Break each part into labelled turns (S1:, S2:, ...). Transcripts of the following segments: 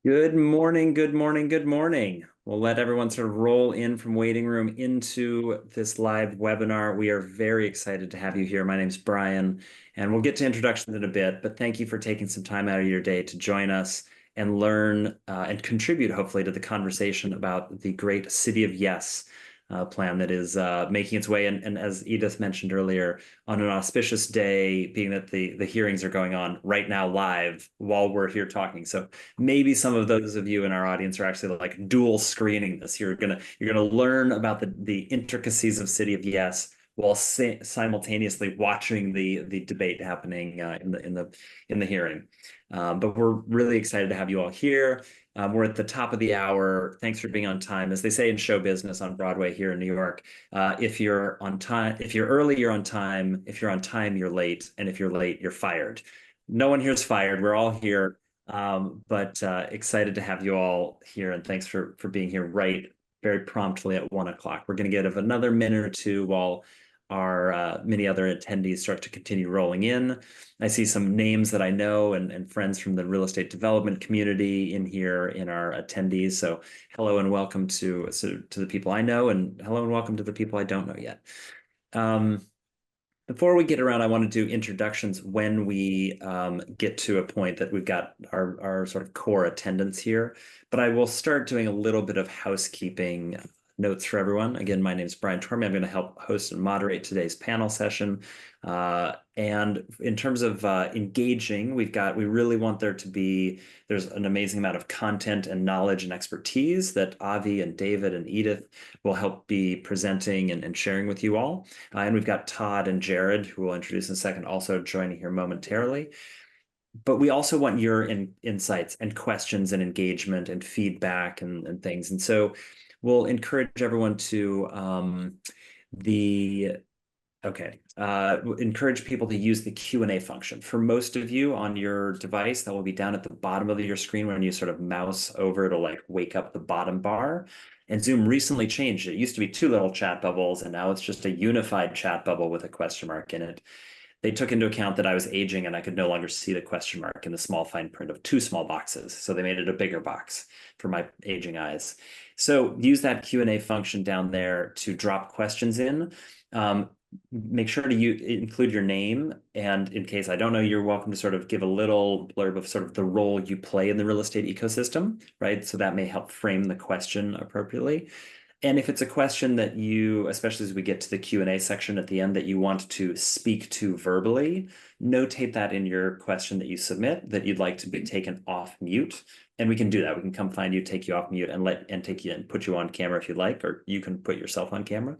S1: Good morning, good morning, good morning. We'll let everyone sort of roll in from waiting room into this live webinar. We are very excited to have you here. My name's Brian, and we'll get to introductions in a bit, but thank you for taking some time out of your day to join us and learn and contribute, hopefully, to the conversation about the great City of Yes plan that is making its way. And as Edith mentioned earlier, on an auspicious day, being that the hearings are going on right now live while we're here talking. So maybe some of those of you in our audience are actually like dual screening this. You're gonna learn about the intricacies of City of Yes while simultaneously watching the debate happening in the hearing. But we're really excited to have you all here. We're at the top of the hour. Thanks for being on time. As they say in show business on Broadway here in New York, if you're on time, if you're early, you're on time. If you're on time, you're late. And if you're late, you're fired. No one here is fired. We're all here, but excited to have you all here. And thanks for being here right very promptly at 1 o'clock. We're going to give another minute or two while our many other attendees start to continue rolling in. I see some names that I know and friends from the real estate development community in here in our attendees. So hello and welcome to the people I know, and hello and welcome to the people I don't know yet. Before we get around, I want to do introductions when we get to a point that we've got our sort of core attendance here. But I will start doing a little bit of housekeeping notes for everyone. Again, my name is Brian Tormey. I'm going to help host and moderate today's panel session. And in terms of engaging, we really want there's an amazing amount of content and knowledge and expertise that Avi and David and Edith will help be presenting and sharing with you all. And we've got Todd and Jared, who we'll introduce in a second, also joining here momentarily. But we also want your insights and questions and engagement and feedback and things. And so we'll encourage everyone to encourage people to use the Q&A function. For most of you on your device, that will be down at the bottom of your screen when you sort of mouse over to like wake up the bottom bar. And Zoom recently changed. It used to be two little chat bubbles, and now it's just a unified chat bubble with a question mark in it. They took into account that I was aging and I could no longer see the question mark in the small fine print of two small boxes. So they made it a bigger box for my aging eyes. So use that Q&A function down there to drop questions in. Make sure to include your name. And in case I don't know, you're welcome to sort of give a little blurb of sort of the role you play in the real estate ecosystem, right? So that may help frame the question appropriately. And if it's a question that you, especially as we get to the Q&A section at the end, that you want to speak to verbally, notate that in your question that you submit that you'd like to be taken off mute. And we can do that. We can come find you, take you off mute, and take you and put you on camera if you'd like, or you can put yourself on camera.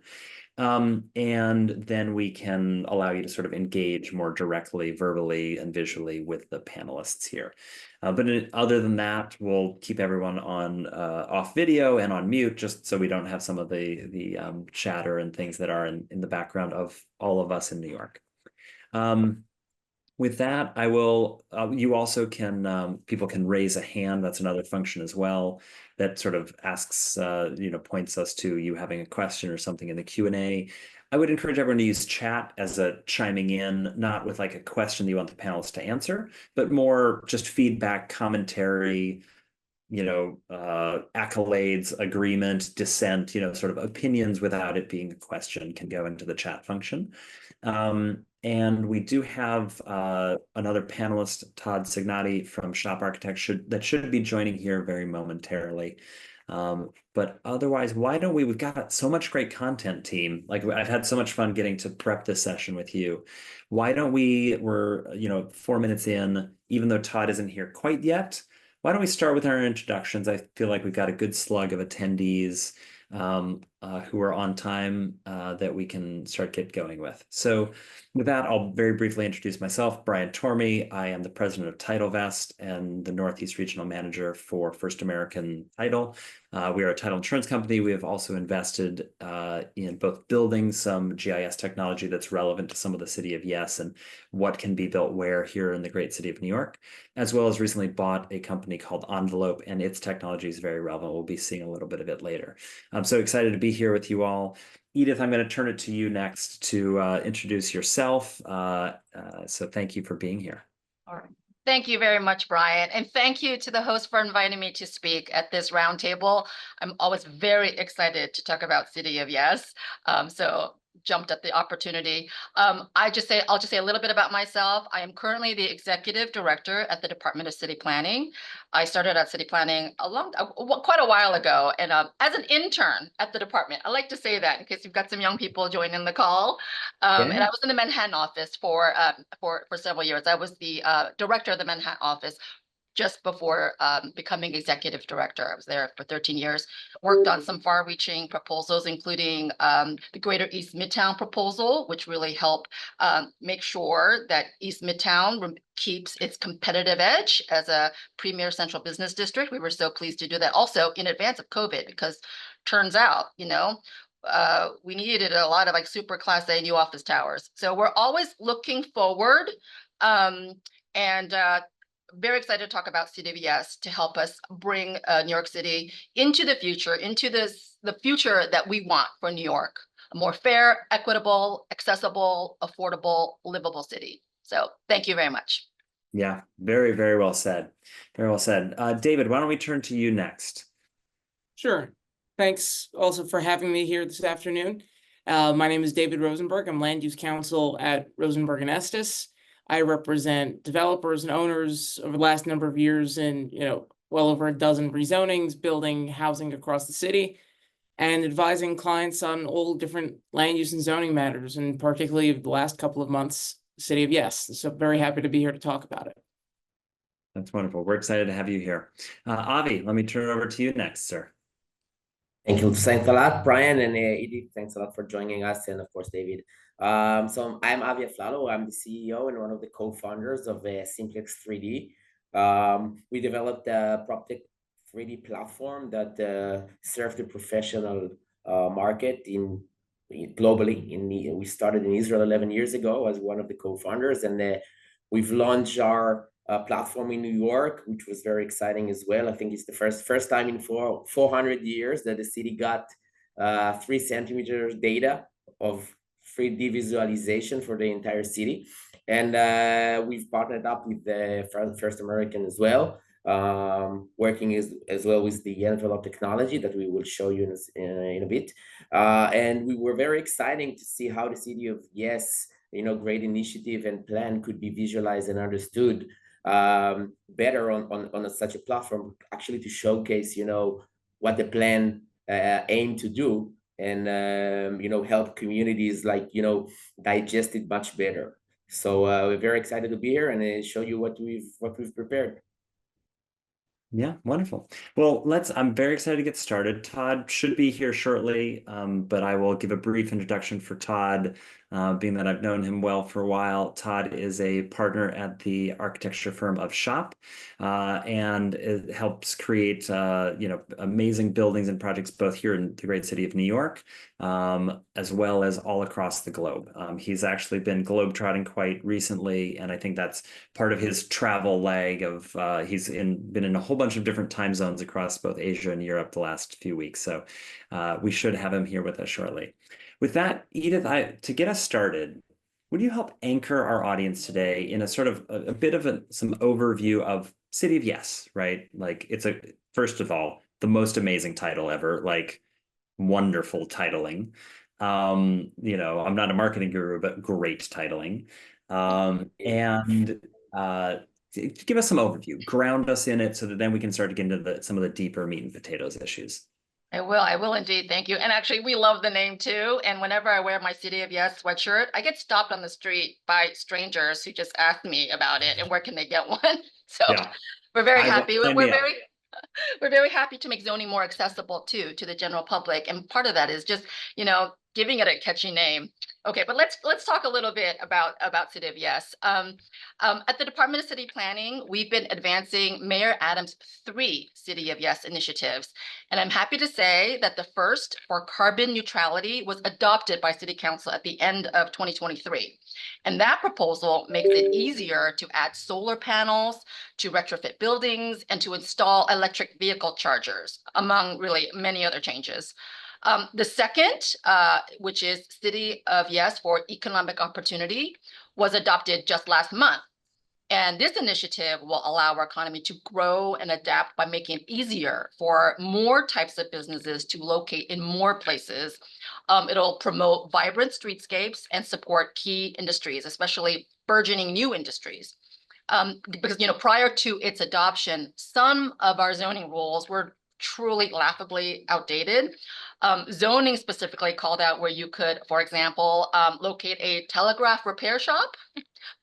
S1: And then we can allow you to sort of engage more directly, verbally and visually with the panelists here. But other than that, we'll keep everyone on off video and on mute, just so we don't have some of the chatter and things that are in the background of all of us in New York. With that, I will, you also can, people can raise a hand. That's another function as well that sort of asks, points us to you having a question or something in the Q&A. I would encourage everyone to use chat as a chiming in, not with like a question that you want the panelists to answer, but more just feedback, commentary, accolades, agreement, dissent, sort of opinions without it being a question can go into the chat function. And we do have another panelist, Todd Signati from Shop Architects, that should be joining here very momentarily. But otherwise, we've got so much great content, team. Like I've had so much fun getting to prep this session with you. We're 4 minutes in, even though Todd isn't here quite yet. Why don't we start with our introductions? I feel like we've got a good slug of attendees who are on time that we can get going with. So with that, I'll very briefly introduce myself, Brian Tormey. I am the president of TitleVest and the Northeast Regional Manager for First American Title. We are a title insurance company. We have also invested in both building some GIS technology that's relevant to some of the City of Yes and what can be built where here in the great city of New York, as well as recently bought a company called Envelope, and its technology is very relevant. We'll be seeing a little bit of it later. I'm so excited to be here with you all. Edith, I'm going to turn it to you next to introduce yourself. So thank you for being here.
S2: All right. Thank you very much, Brian. And thank you to the host for inviting me to speak at this roundtable. I'm always very excited to talk about City of Yes. So jumped at the opportunity. I'll just say a little bit about myself. I am currently the executive director at the Department of City Planning. I started at City Planning quite a while ago, and as an intern at the department. I like to say that in case you've got some young people joining the call. And I was in the Manhattan office for several years. I was the director of the Manhattan office just before becoming executive director. I was there for 13 years, worked on some far-reaching proposals, including the Greater East Midtown proposal, which really helped make sure that East Midtown keeps its competitive edge as a premier central business district. We were so pleased to do that also in advance of COVID, because turns out, we needed a lot of like super class A new office towers. So we're always looking forward. And very excited to talk about City of Yes to help us bring New York City into the future, the future that we want for New York, a more fair, equitable, accessible, affordable, livable city. So thank you very much.
S1: Yeah, very, very well said. Very well said. David, why don't we turn to you next?
S3: Sure. Thanks also for having me here this afternoon. My name is David Rosenberg. I'm Land Use Counsel at Rosenberg and Estes. I represent developers and owners over the last number of years in, well over a dozen rezonings, building housing across the city, and advising clients on all different land use and zoning matters, and particularly the last couple of months, City of Yes. So very happy to be here to talk about it.
S1: That's wonderful. We're excited to have you here. Avi, let me turn it over to you next, sir.
S4: Thank you. Thanks a lot, Brian, and Edith. Thanks a lot for joining us, and of course, David. So I'm Avi Aflalo. I'm the CEO and one of the co-founders of Simplex 3D. We developed a PropTech 3D platform that serves the professional market globally. We started in Israel 11 years ago as one of the co-founders, and we've launched our platform in New York, which was very exciting as well. I think it's the first time in 400 years that the city got 3 centimeters data of 3D visualization for the entire city. And we've partnered up with the First American as well, working as well with the envelope technology that we will show you in a bit. And we were very exciting to see how the City of Yes, great initiative and plan could be visualized and understood better on such a platform, actually to showcase, what the plan aim to do, and help communities digest it much better. So we're very excited to be here and show you what we've prepared.
S1: Yeah, wonderful. Well, I'm very excited to get started. Todd should be here shortly, but I will give a brief introduction for Todd, being that I've known him well for a while. Todd is a partner at the architecture firm of Shop, and it helps create, amazing buildings and projects both here in the great city of New York, as well as all across the globe. He's actually been globetrotting quite recently, and I think that's part of his travel leg of he's been in a whole bunch of different time zones across both Asia and Europe the last few weeks. So we should have him here with us shortly. With that, Edith, to get us started, would you help anchor our audience today in a sort of a bit of some overview of City of Yes, right? Like first of all, the most amazing title ever, like wonderful titling. I'm not a marketing guru, but great titling. And give us some overview, ground us in it so that then we can start to get into some of the deeper meat and potatoes issues.
S2: I will indeed. Thank you. And actually, we love the name too. And whenever I wear my City of Yes sweatshirt, I get stopped on the street by strangers who just ask me about it and where can they get one. So yeah. We're very happy. We're very happy to make zoning more accessible too to the general public. And part of that is just, giving it a catchy name. Okay, but let's talk a little bit about City of Yes. At the Department of City Planning, we've been advancing Mayor Adams' 3 City of Yes initiatives. And I'm happy to say that the first, for carbon neutrality, was adopted by City Council at the end of 2023. And that proposal makes it easier to add solar panels, to retrofit buildings, and to install electric vehicle chargers, among really many other changes. The second, which is City of Yes for Economic Opportunity, was adopted just last month. And this initiative will allow our economy to grow and adapt by making it easier for more types of businesses to locate in more places. It'll promote vibrant streetscapes and support key industries, especially burgeoning new industries. Because, prior to its adoption, some of our zoning rules were truly laughably outdated. Zoning specifically called out where you could, for example, locate a telegraph repair shop,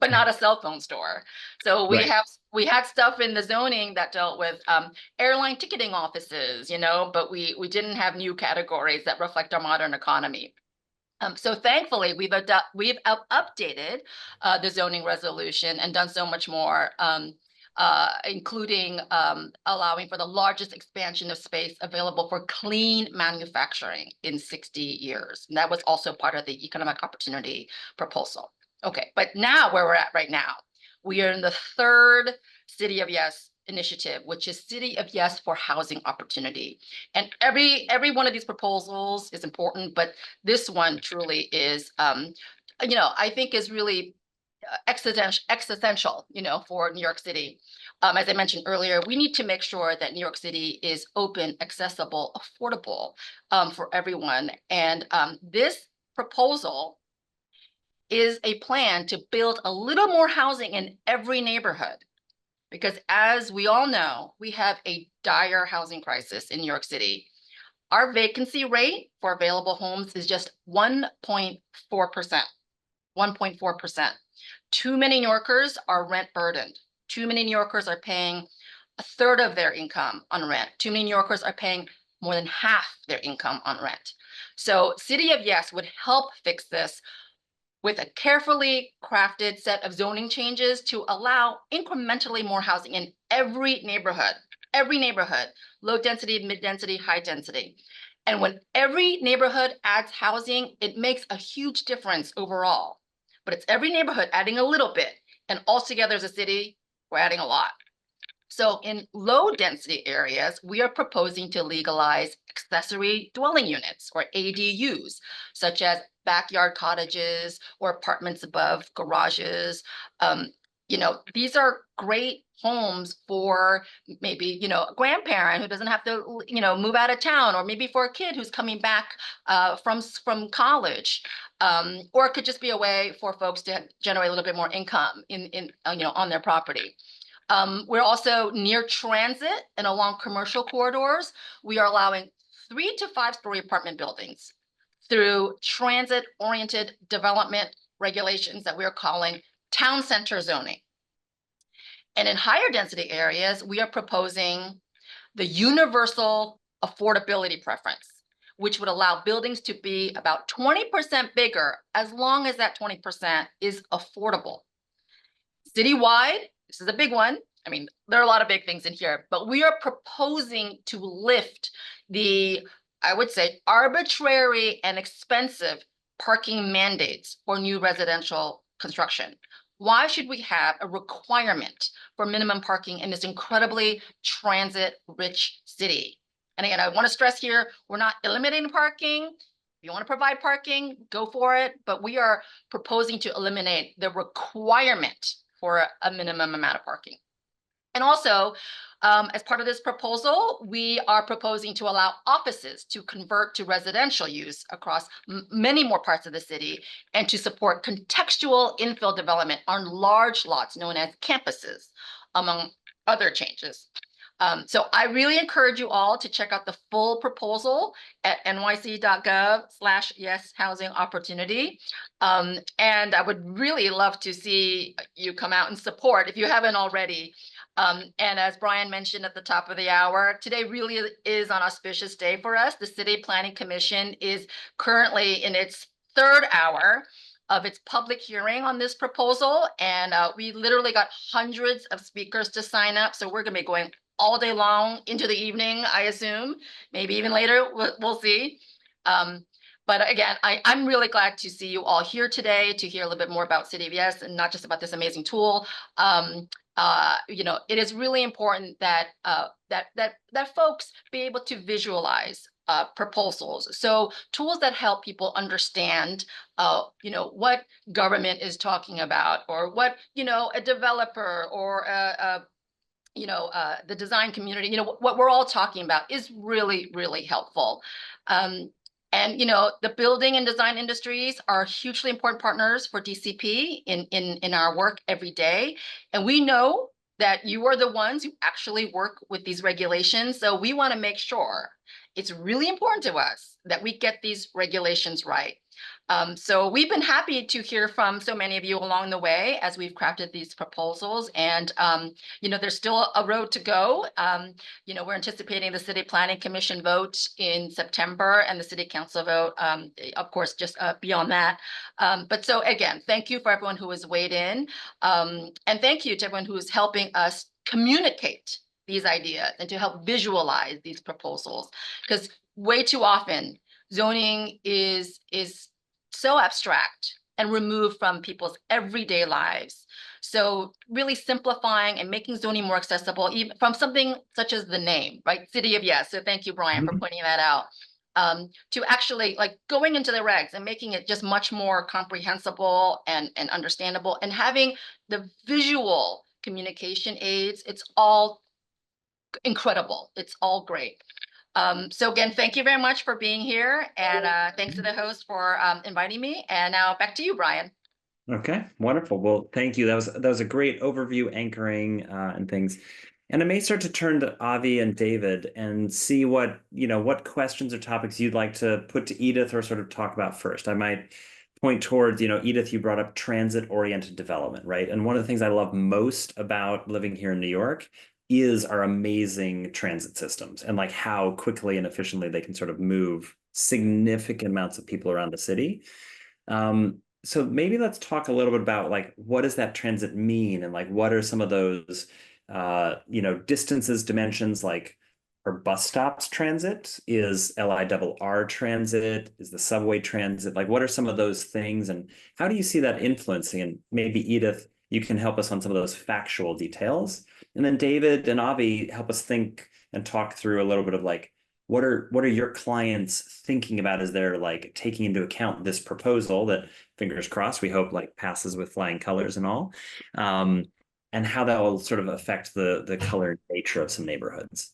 S2: but not a cell phone store. So we had stuff in the zoning that dealt with airline ticketing offices, but we didn't have new categories that reflect our modern economy. So thankfully, we've updated the zoning resolution and done so much more, including allowing for the largest expansion of space available for clean manufacturing in 60 years. And that was also part of the economic opportunity proposal. Okay, but now where we're at right now, we are in the third City of Yes initiative, which is City of Yes for housing opportunity. And every one of these proposals is important, but this one truly is, I think is really existential, for New York City. As I mentioned earlier, we need to make sure that New York City is open, accessible, affordable for everyone. And this proposal is a plan to build a little more housing in every neighborhood. Because as we all know, we have a dire housing crisis in New York City. Our vacancy rate for available homes is just 1.4%. 1.4%. Too many New Yorkers are rent burdened. Too many New Yorkers are paying a third of their income on rent. Too many New Yorkers are paying more than half their income on rent. So City of Yes would help fix this with a carefully crafted set of zoning changes to allow incrementally more housing in every neighborhood, low density, mid density, high density. And when every neighborhood adds housing, it makes a huge difference overall. But it's every neighborhood adding a little bit, and altogether as a city, we're adding a lot. So in low density areas, we are proposing to legalize accessory dwelling units, or ADUs, such as backyard cottages or apartments above garages. These are great homes for maybe, a grandparent who doesn't have to, move out of town, or maybe for a kid who's coming back from college. Or it could just be a way for folks to generate a little bit more income on their property. We're also near transit and along commercial corridors. We are allowing 3 to 5 story apartment buildings through transit-oriented development regulations that we are calling town center zoning. And in higher density areas, we are proposing the universal affordability preference, which would allow buildings to be about 20% bigger as long as that 20% is affordable. Citywide, this is a big one. I mean, there are a lot of big things in here, but we are proposing to lift the, I would say, arbitrary and expensive parking mandates for new residential construction. Why should we have a requirement for minimum parking in this incredibly transit-rich city? And again, I want to stress here, we're not eliminating parking. If you want to provide parking, go for it. But we are proposing to eliminate the requirement for a minimum amount of parking. And also, as part of this proposal, we are proposing to allow offices to convert to residential use across many more parts of the city, and to support contextual infill development on large lots known as campuses, among other changes. So I really encourage you all to check out the full proposal at nyc.gov/yes housing opportunity. And I would really love to see you come out and support if you haven't already. And as Brian mentioned at the top of the hour, today really is an auspicious day for us. The City Planning Commission is currently in its third hour of its public hearing on this proposal. And we literally got hundreds of speakers to sign up. So we're going to be going all day long into the evening, I assume, maybe even later, we'll see. But again, I'm really glad to see you all here today to hear a little bit more about City of Yes, and not just about this amazing tool. It is really important that that folks be able to visualize proposals. So tools that help people understand, what government is talking about, or what, a developer or the design community, what we're all talking about is really, really helpful. And the building and design industries are hugely important partners for DCP in our work every day. And we know that you are the ones who actually work with these regulations. So we want to make sure it's really important to us that we get these regulations right. So we've been happy to hear from so many of you along the way as we've crafted these proposals. And, there's still a road to go. We're anticipating the City Planning Commission vote in September and the City Council vote, of course, just beyond that. But so again, thank you for everyone who has weighed in. And thank you to everyone who is helping us communicate these ideas and to help visualize these proposals. Because way too often, zoning is so abstract and removed from people's everyday lives. So really simplifying and making zoning more accessible, even from something such as the name, right? City of Yes. So thank you, Brian, for pointing that out. To actually like going into the regs and making it just much more comprehensible and understandable, and having the visual communication aids. It's all incredible. It's all great. So again, thank you very much for being here, and thanks to the host for inviting me. And now back to you, Brian.
S1: Okay, wonderful. Well, thank you. That was a great overview, anchoring and things. And I may start to turn to Avi and David and see what questions or topics you'd like to put to Edith or sort of talk about first. I might point towards, Edith, you brought up transit-oriented development, right? And one of the things I love most about living here in New York is our amazing transit systems and like how quickly and efficiently they can sort of move significant amounts of people around the city. So maybe let's talk a little bit about like, what does that transit mean? And like, what are some of those, distances, dimensions, like are bus stops transit? Is LIRR transit? Is the subway transit? Like, what are some of those things? And how do you see that influencing? And maybe Edith, you can help us on some of those factual details. And then David and Avi help us think and talk through a little bit of like, what are your clients thinking about as they're like taking into account this proposal that, fingers crossed, we hope like passes with flying colors and all, and how that will sort of affect the color nature of some neighborhoods.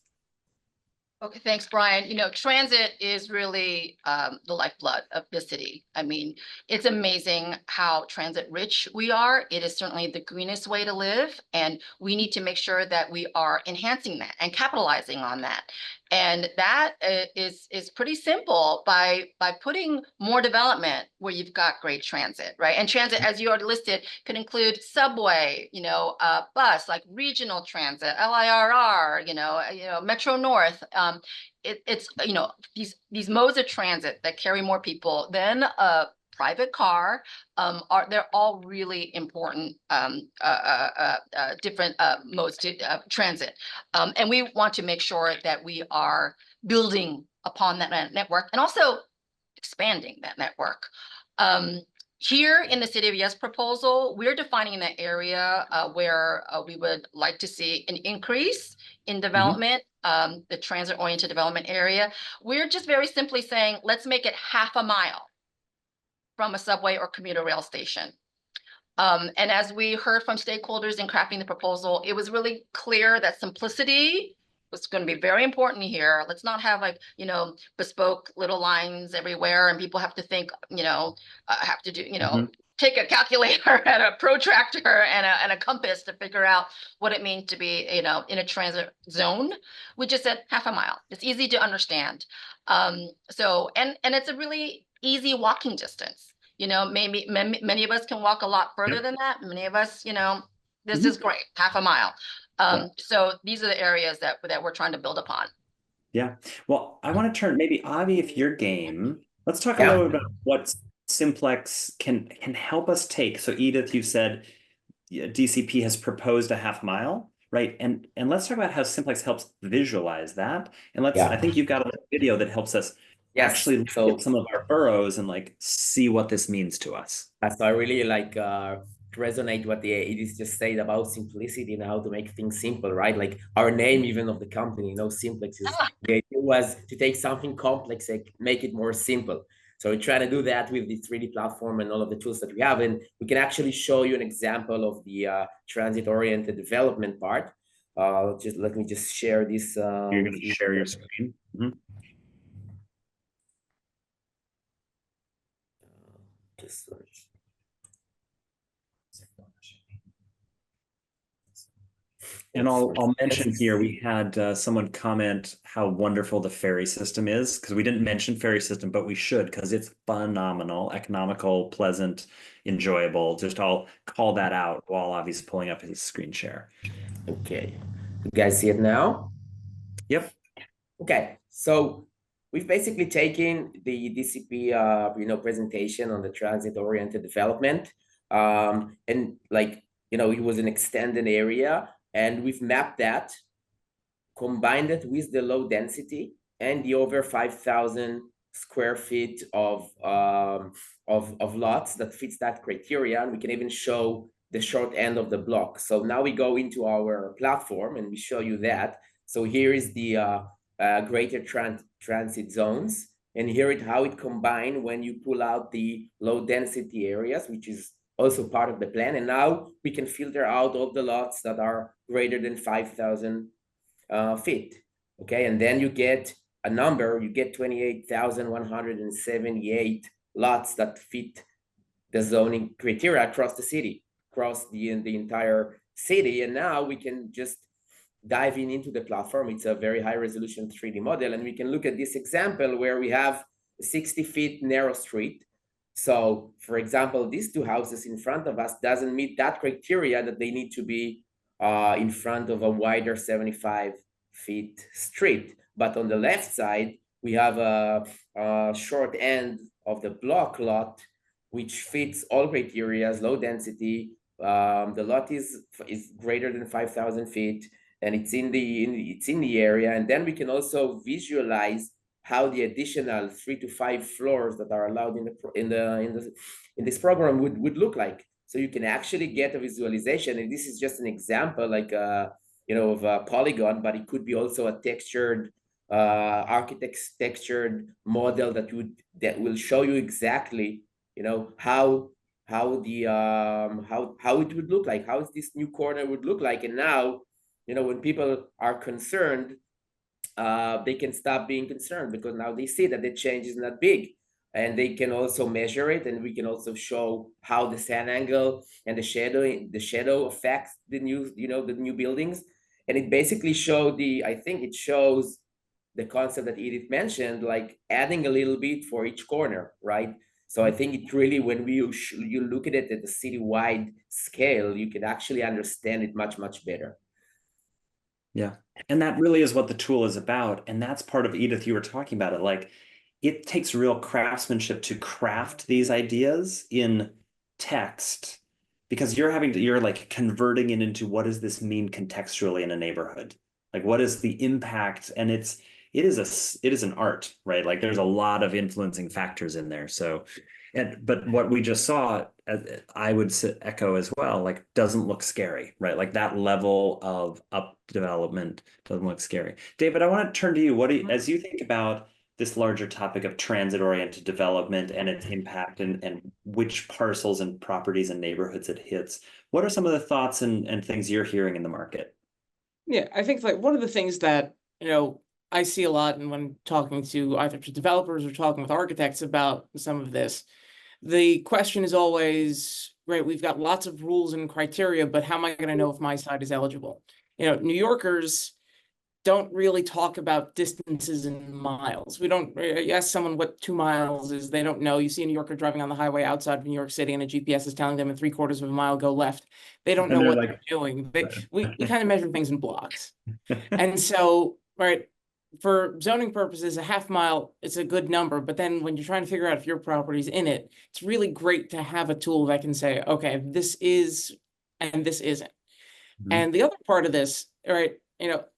S2: Okay, thanks, Brian. Transit is really the lifeblood of the city. I mean, it's amazing how transit rich we are. It is certainly the greenest way to live, and we need to make sure that we are enhancing that and capitalizing on that. And that is pretty simple by putting more development where you've got great transit, right? And transit, as you already listed, could include subway, bus, like regional transit, LIRR, Metro North. It's these modes of transit that carry more people than a private car. They're all really important different modes to transit, and we want to make sure that we are building upon that network and also expanding that network. Here in the City of Yes proposal, we're defining the area where we would like to see an increase in development, the transit-oriented development area. We're just very simply saying, let's make it half a mile from a subway or commuter rail station. And as we heard from stakeholders in crafting the proposal, it was really clear that simplicity was going to be very important here. Let's not have like, bespoke little lines everywhere and people have to think, have to do, take a calculator and a protractor and a compass to figure out what it means to be, in a transit zone. We just said half a mile. It's easy to understand. So, and it's a really easy walking distance. Maybe many of us can walk a lot further than that. Many of us, this is great, half a mile. So these are the areas that we're trying to build upon.
S1: Yeah. Well, I want to turn maybe Avi, if you're game, let's talk a little bit about what Simplex can help us take. So Edith, you said DCP has proposed a half mile, right? And let's talk about how Simplex helps visualize that. And I think you've got a video that helps us actually look at some of our boroughs and like see what this means to us.
S4: So I really resonate what Edith just said about simplicity and how to make things simple, right? Like our name even of the company, Simplex, is the idea was to take something complex and make it more simple. So we try to do that with the 3D platform and all of the tools that we have. And we can actually show you an example of the transit-oriented development part. Just let me just share this.
S1: You're going to share your screen.
S4: Just
S1: And I'll mention here, we had someone comment how wonderful the ferry system is, because we didn't mention ferry system, but we should, because it's phenomenal, economical, pleasant, enjoyable. Just I'll call that out while Avi's pulling up his screen share.
S4: Okay. You guys see it now?
S1: Yep.
S4: Okay. So we've basically taken the DCP presentation on the transit-oriented development. And like, it was an extended area. And we've mapped that, combined it with the low density and the over 5,000 square feet of lots that fits that criteria. And we can even show the short end of the block. So now we go into our platform and we show you that. So here is the greater transit zones. And here is how it combined when you pull out the low density areas, which is also part of the plan. And now we can filter out all the lots that are greater than 5,000 feet. Okay, and then you get a number, you get 28,178 lots that fit the zoning criteria across the city, across the entire city. And now we can just dive into the platform. It's a very high resolution 3D model. And we can look at this example where we have a 60 feet narrow street. So for example, these two houses in front of us doesn't meet that criteria that they need to be in front of a wider 75 feet street. But on the left side, we have a short end of the block lot, which fits all criteria, low density. The lot is greater than 5,000 feet, and it's in the area. And then we can also visualize how the additional 3 to 5 floors that are allowed in this program would look like. So you can actually get a visualization, and this is just an example, like of a polygon, but it could be also a textured architect's textured model that will show you exactly how it would look like, how this new corner would look like. And now when people are concerned, they can stop being concerned, because now they see that the change is not big, and they can also measure it. And we can also show how the sand angle and the shadow affects the new buildings. And it basically it shows the concept that Edith mentioned, like adding a little bit for each corner, right? So I think it really, when you look at it at the citywide scale, you can actually understand it much, much better.
S1: Yeah. And that really is what the tool is about. And that's part of, Edith, you were talking about it. Like, it takes real craftsmanship to craft these ideas in text, because you're like converting it into, what does this mean contextually in a neighborhood? Like, what is the impact? And it is an art, right? Like, there's a lot of influencing factors in there. So, but what we just saw, I would echo as well, like, doesn't look scary, right? Like, that level of up development doesn't look scary. David, I want to turn to you. As you think about this larger topic of transit-oriented development and its impact, and which parcels and properties and neighborhoods it hits, what are some of the thoughts and things you're hearing in the market?
S3: Yeah, I think like one of the things that, I see a lot, and when talking to either to developers or talking with architects about some of this, the question is always, right, we've got lots of rules and criteria, but how am I going to know if my site is eligible? New Yorkers don't really talk about distances in miles. We don't ask someone what 2 miles is. They don't know. You see a New Yorker driving on the highway outside of New York City, and a GPS is telling them in 3/4 of a mile, go left. They don't know what they're doing. We kind of measure things in blocks. And so, right, for zoning purposes, a half mile is a good number. But then when you're trying to figure out if your property's in it, it's really great to have a tool that can say, okay, this is and this isn't. Mm-hmm. And the other part of this, right,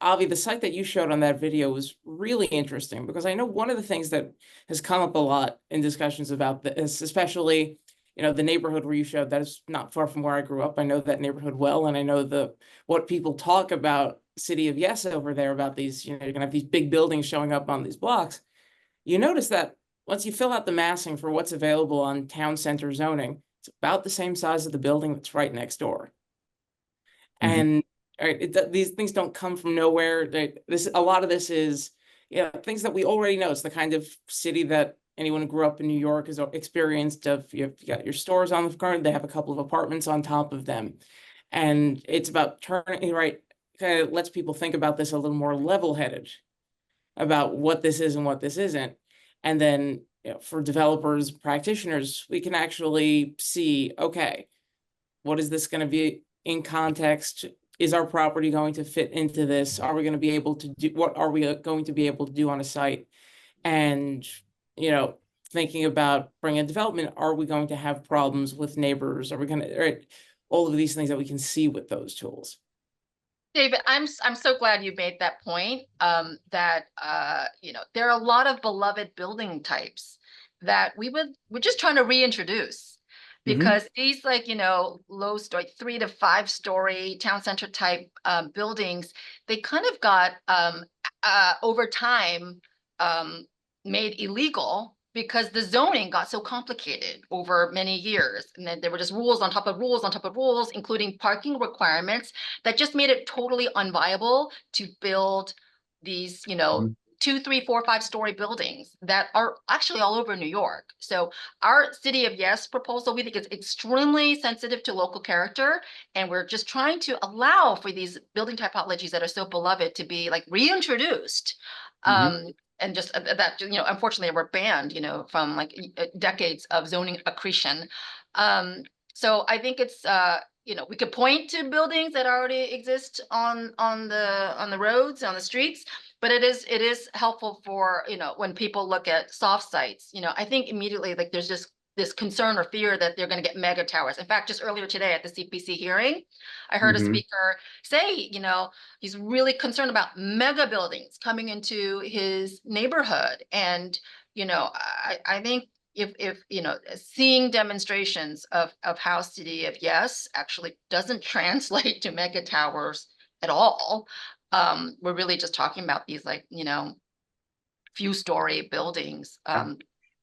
S3: Avi, the site that you showed on that video was really interesting, because I know one of the things that has come up a lot in discussions about this, especially, the neighborhood where you showed, that is not far from where I grew up. I know that neighborhood well, and I know what people talk about City of Yes over there, about these, you're gonna have these big buildings showing up on these blocks. You notice that once you fill out the massing for what's available on town center zoning, it's about the same size of the building that's right next door. And these things don't come from nowhere. A lot of this is, things that we already know. It's the kind of city that anyone who grew up in New York has experienced. You got your stores on the front, they have a couple of apartments on top of them. And it's about turning, right, kind of lets people think about this a little more level-headed about what this is and what this isn't. And then for developers, practitioners, we can actually see, okay, what is this going to be in context? Is our property going to fit into this? Are we going to be able to do, what are we going to be able to do on a site? And, thinking about bringing development, are we going to have problems with neighbors? Are we going to, right? All of these things that we can see with those tools.
S2: David, I'm so glad you made that point. That there are a lot of beloved building types that we're just trying to reintroduce, because these low story 3 to 5 story town center type buildings, they kind of got over time made illegal because the zoning got so complicated over many years. And then there were just rules on top of rules on top of rules, including parking requirements that just made it totally unviable to build these, 2, 3, 4, 5 story buildings that are actually all over New York. So our City of Yes proposal, we think, is extremely sensitive to local character. And we're just trying to allow for these building typologies that are so beloved to be reintroduced. And just that, unfortunately, were banned, from decades of zoning accretion. So I think it's, we could point to buildings that already exist on the roads, on the streets, but it is helpful for, when people look at soft sites, I think immediately there's just this concern or fear that they're going to get mega towers. In fact, just earlier today at the CPC hearing, I heard a speaker say, he's really concerned about mega buildings coming into his neighborhood. And, I think if seeing demonstrations of how City of Yes actually doesn't translate to mega towers at all, we're really just talking about these few story buildings,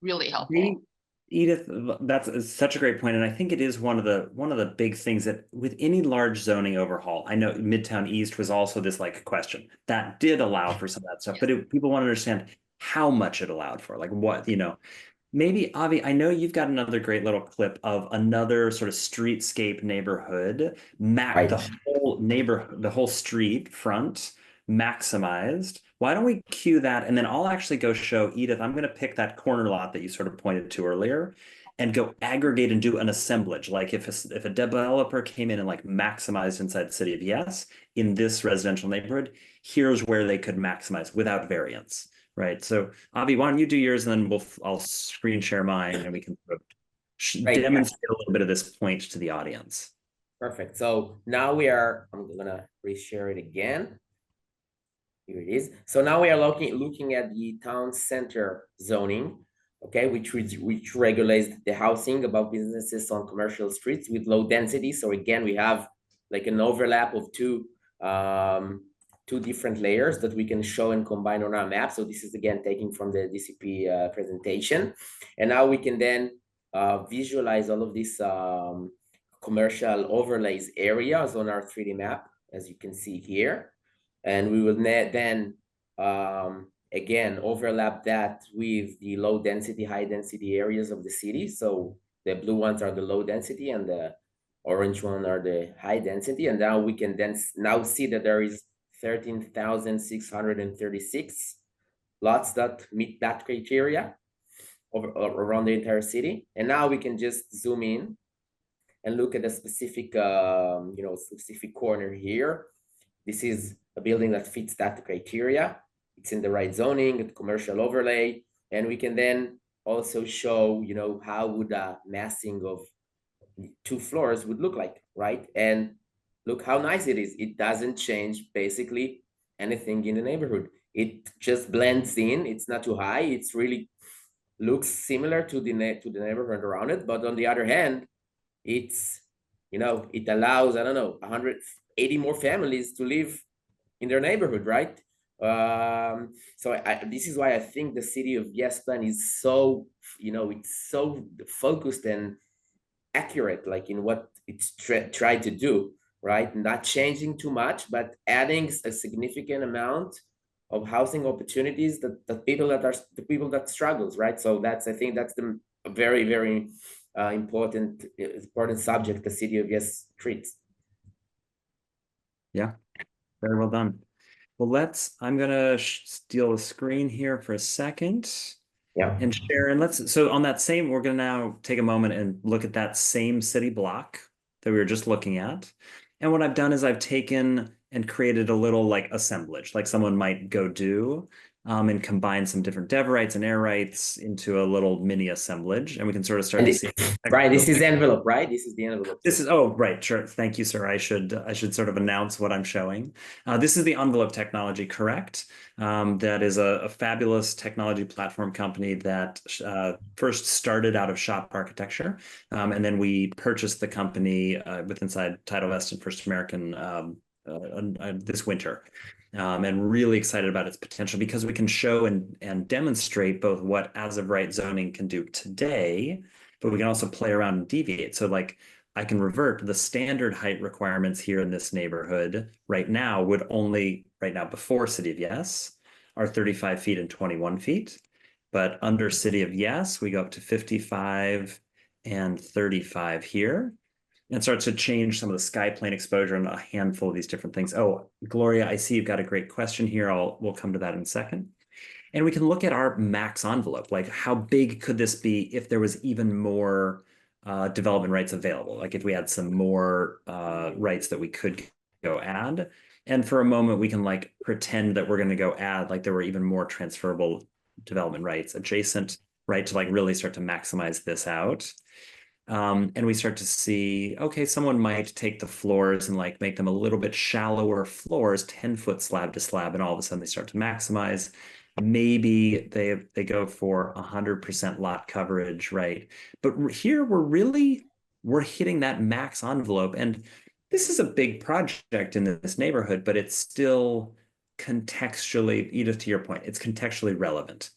S2: really helpful.
S1: Edith, that's such a great point, and I think it is one of the big things that with any large zoning overhaul, I know Midtown East was also this question that did allow for some of that stuff, but people want to understand how much it allowed for, what, maybe Avi, I know you've got another great little clip of another sort of streetscape neighborhood,
S4: Right.
S1: the whole street front maximized. Why don't we cue that, and then I'll actually go show Edith. I'm going to pick that corner lot that you sort of pointed to earlier and go aggregate and do an assemblage. Like if a developer came in and maximized inside the City of Yes in this residential neighborhood, here's where they could maximize without variance. Right. So Avi, why don't you do yours, and then I'll screen share mine, and we can demonstrate a little bit of this point to the audience.
S4: Perfect. So now I'm gonna reshare it again. Here it is. So now we are looking at the town center zoning, okay, which regulates the housing about businesses on commercial streets with low density. So again, we have an overlap of two different layers that we can show and combine on our map. So this is again taken from the DCP presentation. And now we can then visualize all of these commercial overlays areas on our 3D map, as you can see here. And we will then again overlap that with the low density, high density areas of the city. So the blue ones are the low density and the orange one are the high density. And now we can then see that there is 13,636 lots that meet that criteria around the entire city. And now we can just zoom in and look at a specific specific corner here. This is a building that fits that criteria. It's in the right zoning, the commercial overlay, and we can then also show, how would a massing of 2 floors would look like, right? And look how nice it is. It doesn't change basically anything in the neighborhood. It just blends in. It's not too high. It's really looks similar to the neighborhood around it, but on the other hand, it's, it allows, I don't know, 180 more families to live in their neighborhood, right? So this is why I think the City of Yes plan is so, it's so focused and accurate, like in what it's tried to do, right? Not changing too much, but adding a significant amount of housing opportunities that the people that struggles, right? So I think that's the very, very important subject the City of Yes treats.
S1: Yeah, very well done. Well, I'm gonna steal the screen here for a second
S4: Yeah.
S1: and share. And so on that same, we're gonna now take a moment and look at that same city block that we were just looking at. And what I've done is I've taken and created a little like assemblage, like someone might go do, and combine some different dev rights and air rights into a little mini assemblage. And we can sort of start to see.
S4: Right, this is the envelope, right? This is the envelope.
S1: Oh, right, sure. Thank you, sir. I should sort of announce what I'm showing. This is the envelope technology, correct? That is a fabulous technology platform company that first started out of shop architecture, and then we purchased the company with inside Tidal West and First American this winter. And really excited about its potential because we can show and demonstrate both what as of right zoning can do today, but we can also play around and deviate. So like I can revert the standard height requirements here in this neighborhood right now before City of Yes are 35 feet and 21 feet. But under City of Yes, we go up to 55 and 35 here. And start to change some of the sky plane exposure and a handful of these different things. Oh, Gloria, I see you've got a great question here. We'll come to that in a second. And we can look at our max envelope, like how big could this be if there was even more development rights available? Like if we had some more rights that we could go add. And for a moment, we can like pretend that we're going to go add, like there were even more transferable development rights adjacent, right? To like really start to maximize this out. And we start to see, okay, someone might take the floors and like make them a little bit shallower floors, 10-foot slab to slab, and all of a sudden they start to maximize. Maybe they go for 100% lot coverage, right? But here we're hitting that max envelope, and this is a big project in this neighborhood, but it's still contextually, Edith, to your point, it's contextually relevant,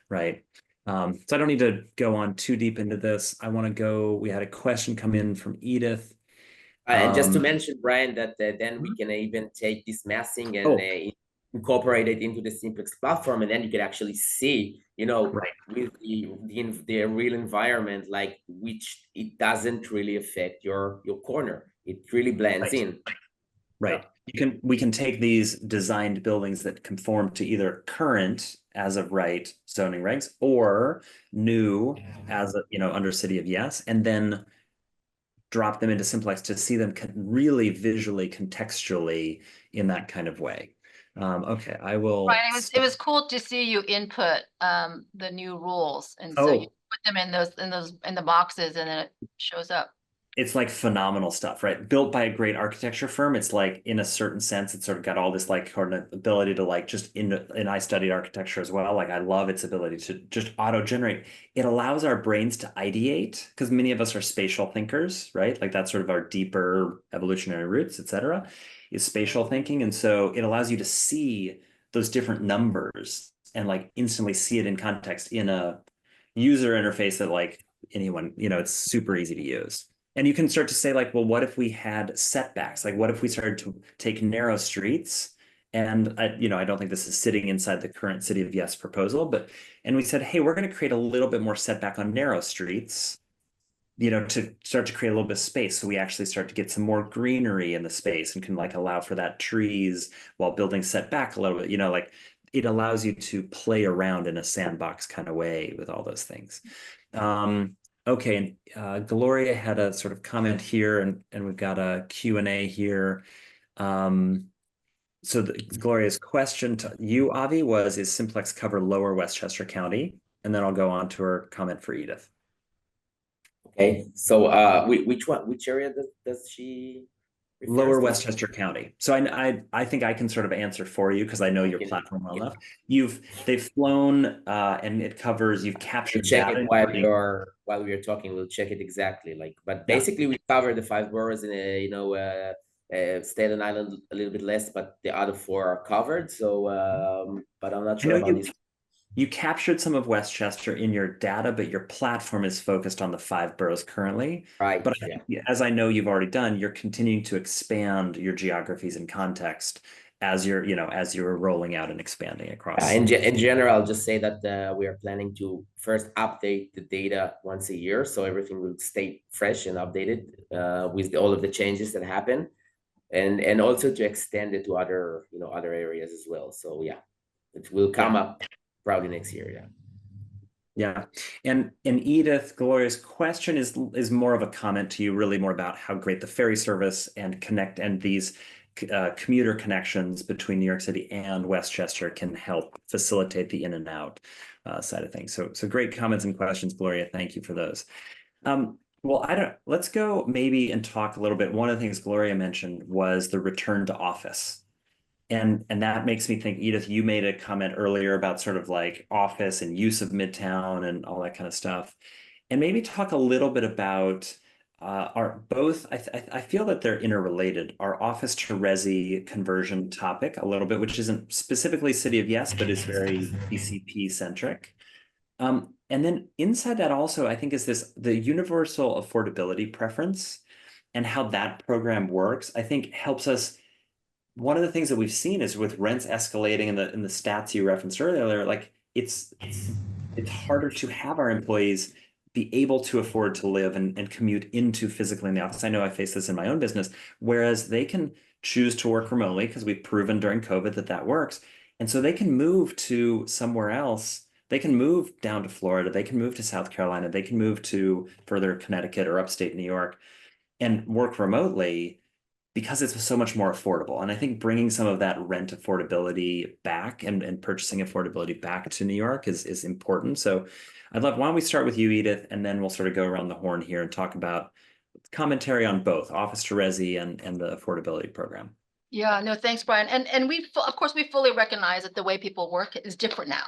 S1: right? So I don't need to go on too deep into this. We had a question come in from Edith.
S4: And just to mention, Brian, that then we can even take this massing and incorporate it into the Simplex platform, and then you can actually see,
S1: right,
S4: with the real environment, like which it doesn't really affect your corner. It really blends in.
S1: Right. We can take these designed buildings that conform to either current as of right zoning regs or new as under City of Yes, and then drop them into Simplex to see them really visually, contextually in that kind of way. Okay, I will.
S2: Right, it was cool to see you input the new rules, and so you put them in the boxes, and then it shows up.
S1: It's like phenomenal stuff, right? Built by a great architecture firm. It's like, in a certain sense, it's sort of got all this like ability to like and I studied architecture as well. Like I love its ability to just auto generate. It allows our brains to ideate because many of us are spatial thinkers, right? Like that's sort of our deeper evolutionary roots, etc. Is spatial thinking. And so it allows you to see those different numbers and like instantly see it in context in a user interface that like anyone, it's super easy to use. And you can start to say like, well, what if we had setbacks? Like, what if we started to take narrow streets? And I don't think this is sitting inside the current City of Yes proposal, and we said, hey, we're going to create a little bit more setback on narrow streets, to start to create a little bit of space. So we actually start to get some more greenery in the space and can like allow for that trees while building setback a little bit, like it allows you to play around in a sandbox kind of way with all those things. Okay, and Gloria had a sort of comment here, and we've got a Q&A here. So Gloria's question to you, Avi, was, is Simplex cover lower Westchester County? And then I'll go on to her comment for Edith.
S4: Okay, so which area does she
S1: Lower
S4: refers to?
S1: Westchester County. So I think I can sort of answer for you because I know your
S4: Okay.
S1: platform well
S4: Yeah.
S1: enough. They've flown and it covers, you've
S4: We'll
S1: captured
S4: check it
S1: data.
S4: while we are talking. We'll check it exactly. Like, but
S1: Yeah.
S4: basically, we cover the 5 boroughs in Staten Island a little bit less, but the other 4 are covered. So, but I'm not
S1: I
S4: sure
S1: know
S4: about these.
S1: you captured some of Westchester in your data, but your platform is focused on the 5 boroughs currently.
S4: Right.
S1: But
S4: Yeah.
S1: as I know you've already done, you're continuing to expand your geographies and context as you're rolling out and expanding across.
S4: In general, I'll just say that we are planning to first update the data once a year, so everything will stay fresh and updated with all of the changes that happen, and also to extend it to other areas as well. So yeah, it will come up probably next year. Yeah.
S1: Yeah. And Edith, Gloria's question is more of a comment to you, really more about how great the ferry service and these commuter connections between New York City and Westchester can help facilitate the in and out side of things. So great comments and questions, Gloria. Thank you for those. Well, let's go maybe and talk a little bit. One of the things Gloria mentioned was the return to office. And that makes me think, Edith, you made a comment earlier about sort of like office and use of Midtown and all that kind of stuff. And maybe talk a little bit about I feel that they're interrelated, our office to resi conversion topic a little bit, which isn't specifically City of Yes, but is very PCP centric. And then inside that also, I think is the universal affordability preference and how that program works, I think helps us. One of the things that we've seen is with rents escalating in the stats you referenced earlier, like it's harder to have our employees be able to afford to live and commute into physically in the office. I know I face this in my own business, whereas they can choose to work remotely because we've proven during COVID that works. And so they can move to somewhere else. They can move down to Florida. They can move to South Carolina. They can move to further Connecticut or upstate New York and work remotely because it's so much more affordable. And I think bringing some of that rent affordability back and purchasing affordability back to New York is important. So why don't we start with you, Edith, and then we'll sort of go around the horn here and talk about commentary on both office to resi and the affordability program.
S2: Yeah, no, thanks, Brian. And of course, we fully recognize that the way people work is different now,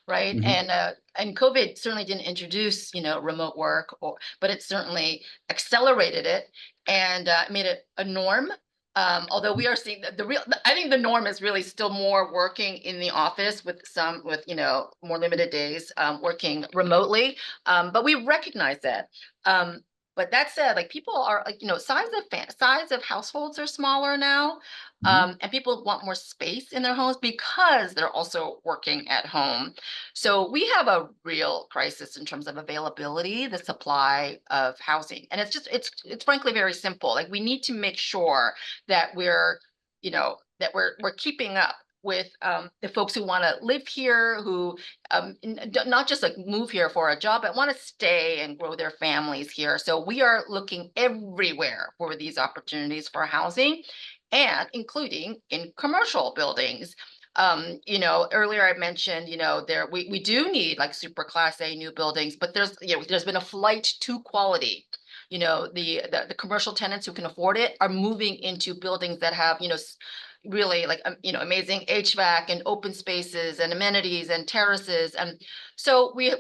S2: right?
S1: Mhm.
S2: And COVID certainly didn't introduce, remote work, but it certainly accelerated it and made it a norm. Although we are seeing I think the norm is really still more working in the office with more limited days working remotely. But we recognize that. But that said, like people are like, size of households are smaller now. And people want more space in their homes because they're also working at home. So we have a real crisis in terms of availability, the supply of housing. And it's frankly very simple. Like we need to make sure that we're keeping up with the folks who want to live here, who not just like move here for a job, but want to stay and grow their families here. So we are looking everywhere for these opportunities for housing, and including in commercial buildings. Earlier I mentioned, we do need like super class A new buildings, but there's been a flight to quality. The commercial tenants who can afford it are moving into buildings that have, really like, amazing HVAC and open spaces and amenities and terraces. And so we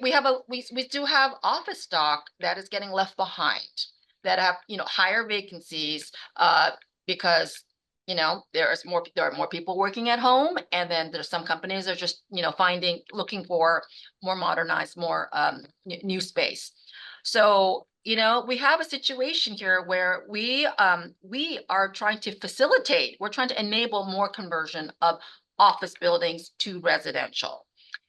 S2: do have office stock that is getting left behind, that have, higher vacancies because there are more people working at home, and then there's some companies that are just looking for more modernized, more new space. So we have a situation here where we are trying to facilitate, we're trying to enable more conversion of office buildings to residential.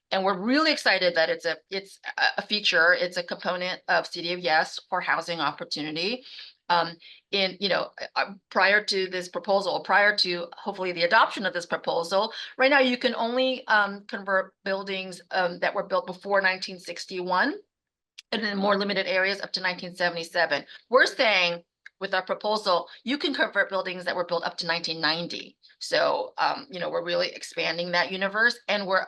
S2: And we're really excited that it's a feature, it's a component of City of Yes for housing opportunity. Prior to this proposal, prior to hopefully the adoption of this proposal, right now you can only convert buildings that were built before 1961, and in more limited areas up to 1977. We're saying with our proposal, you can convert buildings that were built up to 1990. So, we're really expanding that universe, and we're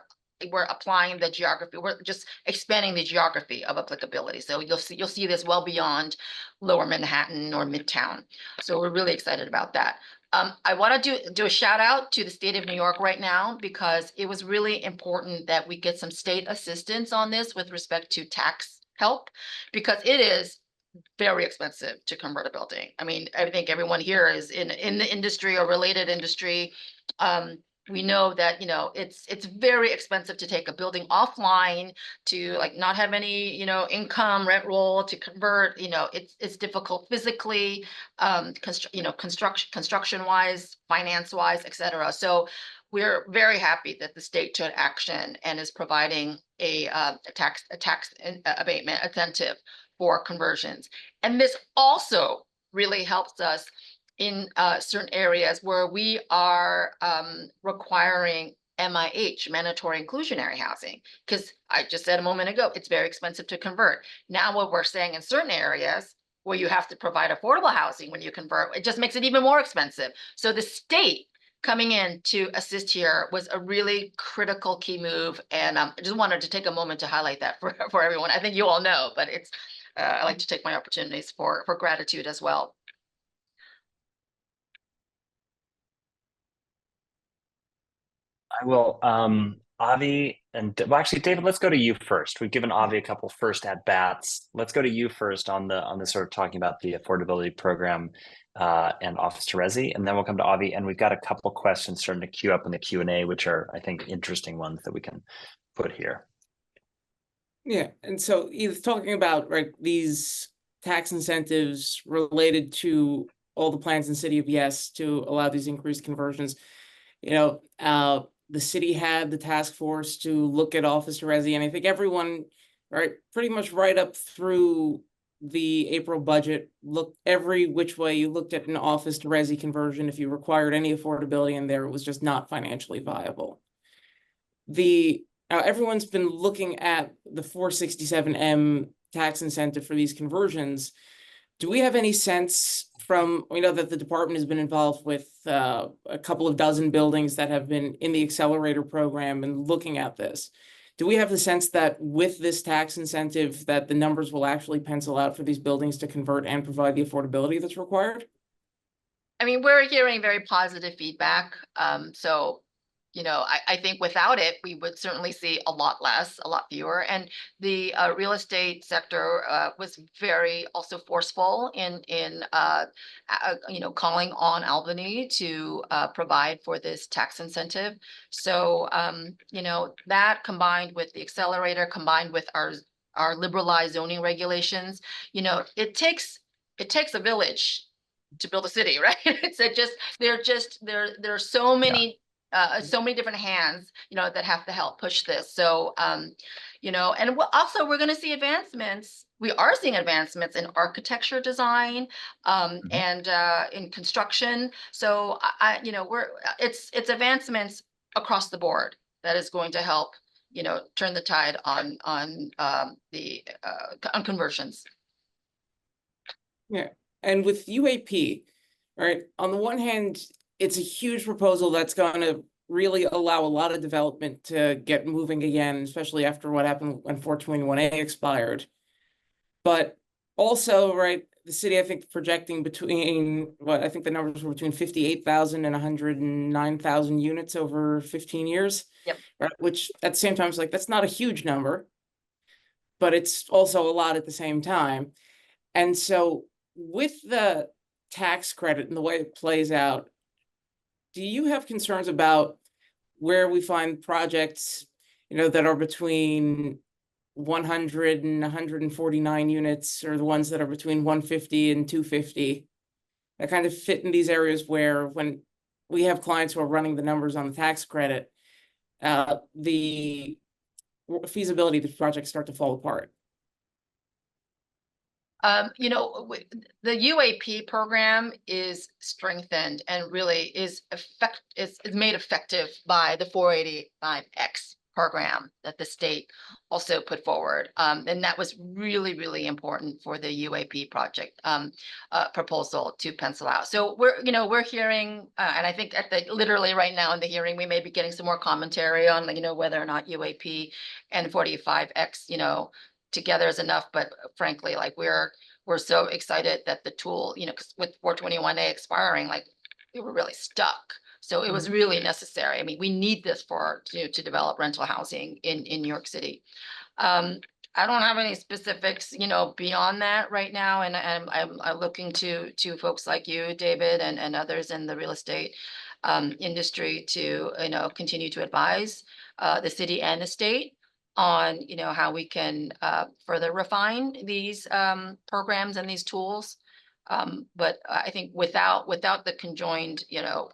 S2: we're applying the geography. We're just expanding the geography of applicability. So you'll see this well beyond Lower Manhattan or Midtown. So we're really excited about that. I want to do a shout out to the state of New York right now, because it was really important that we get some state assistance on this with respect to tax help, because it is very expensive to convert a building. I mean, I think everyone here is in the industry or related industry. We know that, you know, it's very expensive to take a building offline, to like not have any, you know, income, rent roll to convert. You know, it's difficult physically, construction wise, finance wise, etc. So we're very happy that the state took action and is providing a tax abatement incentive for conversions. And this also really helps us in certain areas where we are requiring MIH, mandatory inclusionary housing, because I just said a moment ago, it's very expensive to convert. Now what we're saying in certain areas where you have to provide affordable housing when you convert, it just makes it even more expensive. So the state coming in to assist here was a really critical key move. And I just wanted to take a moment to highlight that for everyone. I think you all know, but it's I like to take my opportunities for gratitude as well.
S1: I will, Avi, and well, actually, David, let's go to you first. We've given Avi a couple first at bats. Let's go to you first on the sort of talking about the affordability program and office to resi, and then we'll come to Avi. And we've got a couple questions starting to queue up in the Q&A, which are, I think, interesting ones that we can put here.
S3: Yeah, and so he's talking about, right, these tax incentives related to all the plans in City of Yes to allow these increased conversions. You know, the city had the task force to look at office to resi, and I think everyone, right, pretty much right up through the April budget, looked every which way you looked at an office to resi conversion. If you required any affordability in there, it was just not financially viable. Everyone's been looking at the 467M tax incentive for these conversions. Do we have any sense from, we know that the department has been involved with a couple of dozen buildings that have been in the accelerator program and looking at this. Do we have the sense that with this tax incentive that the numbers will actually pencil out for these buildings to convert and provide the affordability that's required?
S2: I mean, we're hearing very positive feedback. So, you know, I think without it, we would certainly see a lot less, a lot fewer. And the real estate sector was very also forceful in you know, calling on Albany to provide for this tax incentive. So, you know, that combined with the accelerator, combined with our liberalized zoning regulations, you know, it takes a village to build a city, right? It's there are so many different hands, you know, that have to help push this. So, you know, and also we're going to see advancements. We are seeing advancements in architecture design, and in construction. So you know, it's advancements across the board that is going to help, you know, turn the tide on conversions.
S3: Yeah. And with UAP, right, on the one hand, it's a huge proposal that's going to really allow a lot of development to get moving again, especially after what happened when 421A expired. But also, right, the city, I think, projecting between, I think the numbers were between 58,000 and 109,000 units over 15 years.
S2: Yep.
S3: Right, which at the same time is like, that's not a huge number, but it's also a lot at the same time. And so with the tax credit and the way it plays out, do you have concerns about where we find projects, you know, that are between 100 and 149 units, or the ones that are between 150 and 250, that kind of fit in these areas where when we have clients who are running the numbers on the tax credit, the feasibility of the projects start to fall apart?
S2: You know, the UAP program is strengthened and really is made effective by the 485X program that the state also put forward. And that was really, really important for the UAP project proposal to pencil out. So we're hearing, and I think literally right now in the hearing, we may be getting some more commentary on, whether or not UAP and 45X, together is enough. But frankly, we're so excited that the tool, 'cause with 421A expiring, we were really stuck. So it was really necessary. I mean, we need this to develop rental housing in New York City. I don't have any specifics, beyond that right now. And I'm looking to folks like you, David, and others in the real estate industry to, continue to advise the city and the state on, how we can further refine these programs and these tools. But I think without the conjoined,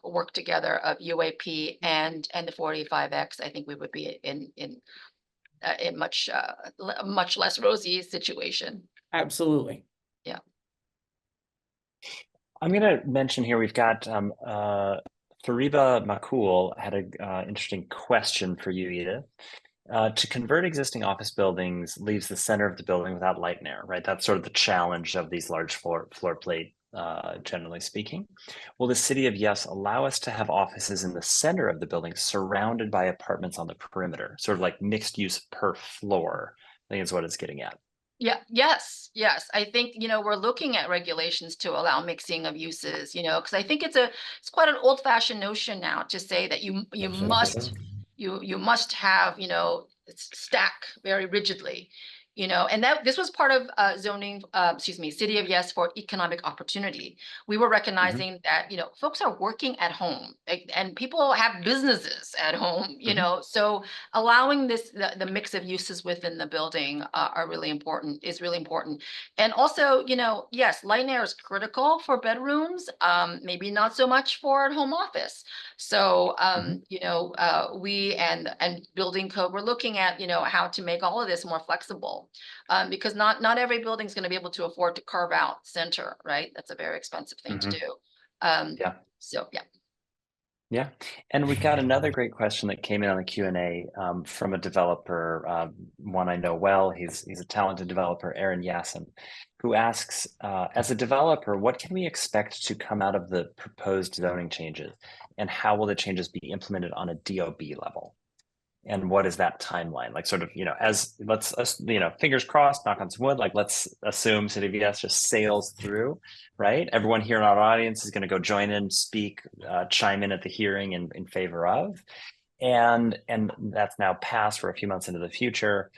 S2: work together of UAP and the 45X, I think we would be in a much less rosy situation.
S3: Absolutely.
S2: Yeah.
S1: I'm going to mention here, we've got Fariba Makul had an interesting question for you, Edith. To convert existing office buildings leaves the center of the building without light and air, right? That's sort of the challenge of these large floor plate, generally speaking. Will the city of Yes allow us to have offices in the center of the building surrounded by apartments on the perimeter, sort of like mixed use per floor, I think is what it's getting at.
S2: Yeah, yes. I think, we're looking at regulations to allow mixing of uses, because I think it's quite an old fashioned notion now to say that you must have, stack very rigidly, and that this was part of zoning, City of Yes for economic opportunity. We were recognizing that, folks are working at home and people have businesses at home, so allowing the mix of uses within the building is really important. And also, yes, light and air is critical for bedrooms, maybe not so much for home office. So, we and building code, we're looking at, how to make all of this more flexible. Because not every building is going to be able to afford to carve out center, right? That's a very expensive thing to do.
S1: Yeah.
S2: So yeah.
S1: Yeah, and we've got another great question that came in on the Q&A from a developer, one I know well. He's a talented developer, Aaron Yasin, who asks, as a developer, what can we expect to come out of the proposed zoning changes, and how will the changes be implemented on a DOB level? And what is that timeline? Like sort of, as let's, fingers crossed, knock on some wood, let's assume City of Yes just sails through, right? Everyone here in our audience is going to go join in, speak, chime in at the hearing in favor of, and that's now passed for a few months into the future.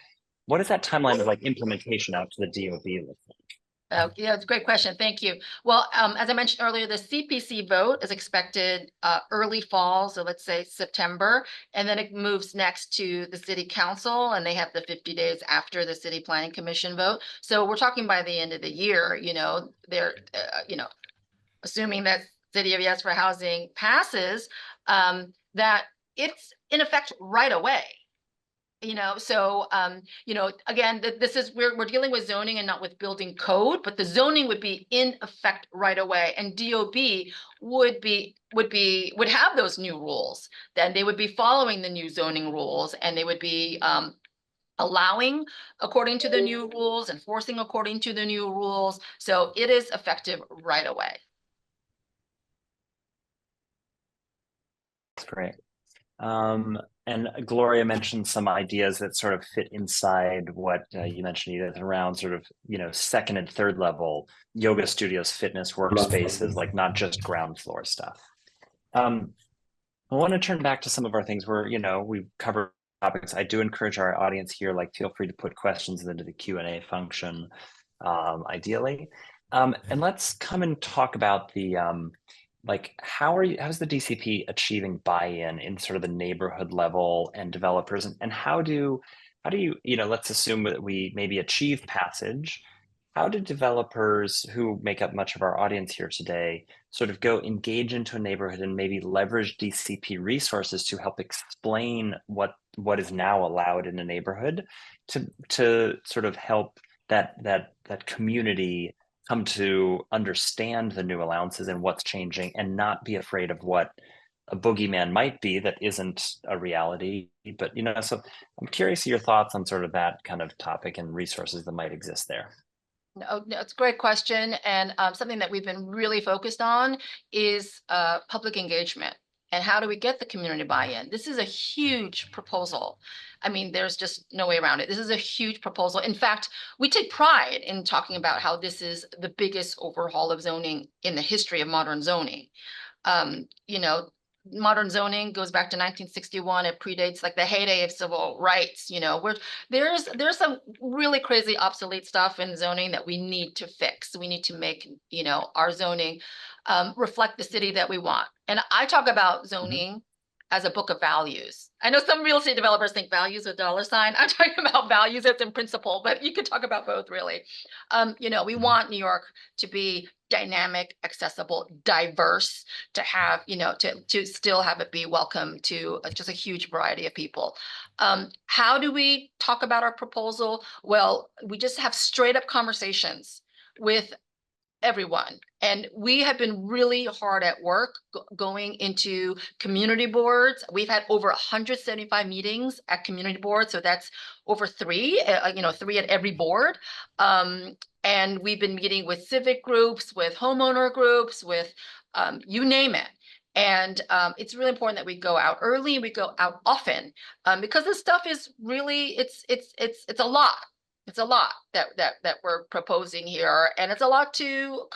S1: What is that timeline of implementation out to the DOB look like?
S2: Yeah, it's a great question. Thank you. Well, as I mentioned earlier, the CPC vote is expected early fall, so let's say September, and then it moves next to the City Council, and they have the 50 days after the City Planning Commission vote. So we're talking by the end of the year. They're assuming that City of Yes for Housing passes, that it's in effect right away. So, again, this is we're dealing with zoning and not with building code, but the zoning would be in effect right away, and DOB would have those new rules. Then they would be following the new zoning rules, and they would be allowing according to the new rules, enforcing according to the new rules. So it is effective right away.
S1: That's great. And Gloria mentioned some ideas that sort of fit inside what you mentioned, Edith, around sort of, second and third level yoga studios, fitness workspaces, not just ground floor stuff. I want to turn back to some of our things where, we've covered topics. I do encourage our audience here, feel free to put questions into the Q&A function, ideally. And let's come and talk about the, how's the DCP achieving buy-in in sort of the neighborhood level and developers, and how do you, let's assume that we maybe achieve passage. How do developers who make up much of our audience here today sort of go engage into a neighborhood and maybe leverage DCP resources to help explain what is now allowed in a neighborhood to sort of help that community come to understand the new allowances and what's changing, and not be afraid of what a boogeyman might be that isn't a reality. But, so I'm curious your thoughts on sort of that kind of topic and resources that might exist there.
S2: No, it's a great question. And something that we've been really focused on is public engagement. And how do we get the community buy-in? This is a huge proposal. I mean, there's just no way around it. This is a huge proposal. In fact, we take pride in talking about how this is the biggest overhaul of zoning in the history of modern zoning. You know, modern zoning goes back to 1961. It predates like the heyday of civil rights. Where there's some really crazy obsolete stuff in zoning that we need to fix. We need to make our zoning reflect the city that we want. And I talk about zoning as a book of values. I know some real estate developers think values with $. I'm talking about values as in principle, but you could talk about both really. We want New York to be dynamic, accessible, diverse, to have, to still have it be welcome to just a huge variety of people. How do we talk about our proposal? Well, we just have straight up conversations with everyone. And we have been really hard at work going into community boards. We've had over 175 meetings at community boards. So that's over three, 3 at every board. And we've been meeting with civic groups, with homeowner groups, with you name it. And it's really important that we go out early, we go out often, because this stuff is really, it's a lot. It's a lot that we're proposing here, and it's a lot to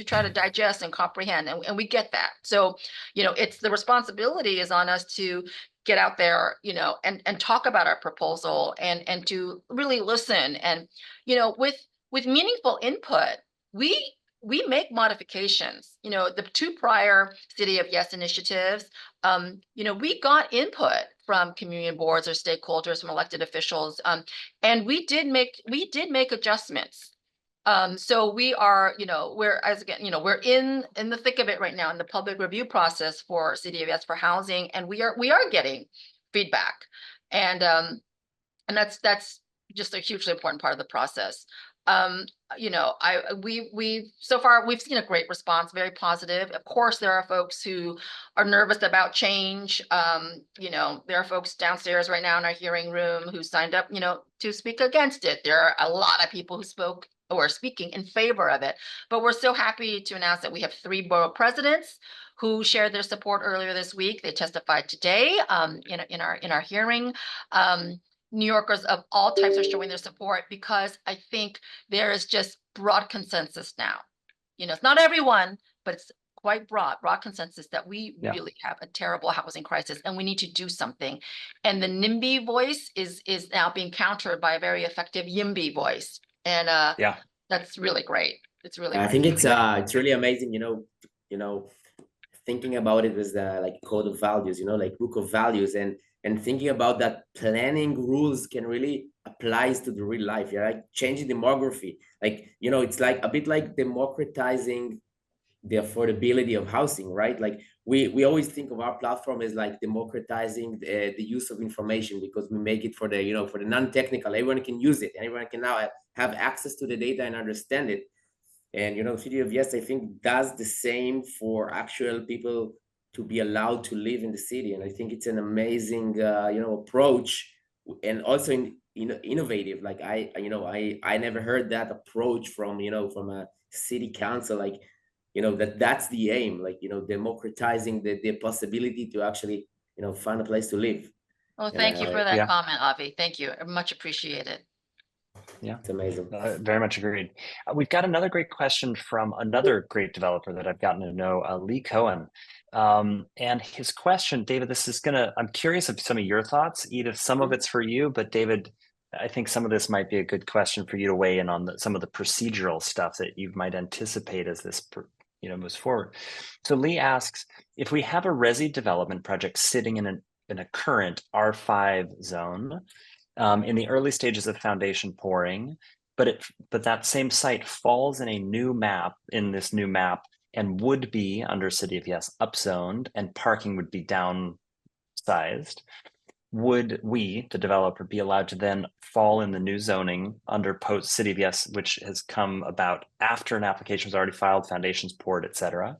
S2: try to digest and comprehend, and we get that. So, it's the responsibility is on us to get out there, and talk about our proposal and to really listen, and with meaningful input, we make modifications. The 2 prior City of Yes initiatives, we got input from community boards or stakeholders, from elected officials, and we did make adjustments. So we are, we're in the thick of it right now in the public review process for City of Yes for housing, and we are getting feedback, and that's just a hugely important part of the process. So far we've seen a great response, very positive. Of course, there are folks who are nervous about change. There are folks downstairs right now in our hearing room who signed up, to speak against it. There are a lot of people who spoke or are speaking in favor of it. But we're so happy to announce that we have 3 borough presidents who shared their support earlier this week. They testified today in our hearing. New Yorkers of all types are showing their support because I think there is just broad consensus now. It's not everyone, but it's quite broad consensus that we really have a terrible housing crisis and we need to do something. And the NIMBY voice is now being countered by a very effective YIMBY voice. And that's really great. It's really
S4: I
S2: great.
S4: think it's really amazing, thinking about it as like code of values, like book of values, and thinking about that planning rules can really applies to the real life. You're like changing demography. Like, it's like a bit like democratizing the affordability of housing, right? Like we always think of our platform as like democratizing the use of information, because we make it for the, for the non-technical. Everyone can use it, and everyone can now have access to the data and understand it. And City of Yes, I think, does the same for actual people to be allowed to live in the city. And I think it's an amazing, approach, and also innovative. Like I never heard that approach from a city council. Like, that's the aim. Like, democratizing the possibility to actually find a place to live.
S2: Well, thank you for that comment, Avi. Thank you. Much appreciated.
S1: Yeah,
S4: it's amazing.
S1: Very much agreed. We've got another great question from another great developer that I've gotten to know, Lee Cohen. And his question, David, I'm curious of some of your thoughts. Edith, some of it's for you, but David, I think some of this might be a good question for you to weigh in on some of the procedural stuff that you might anticipate as this moves forward. So Lee asks, if we have a resi development project sitting in a current R5 zone, in the early stages of foundation pouring, but that same site falls in this new map, and would be under City of Yes upzoned, and parking would be downsized. Would we, the developer, be allowed to then fall in the new zoning under post City of Yes, which has come about after an application was already filed, foundations poured, etc.?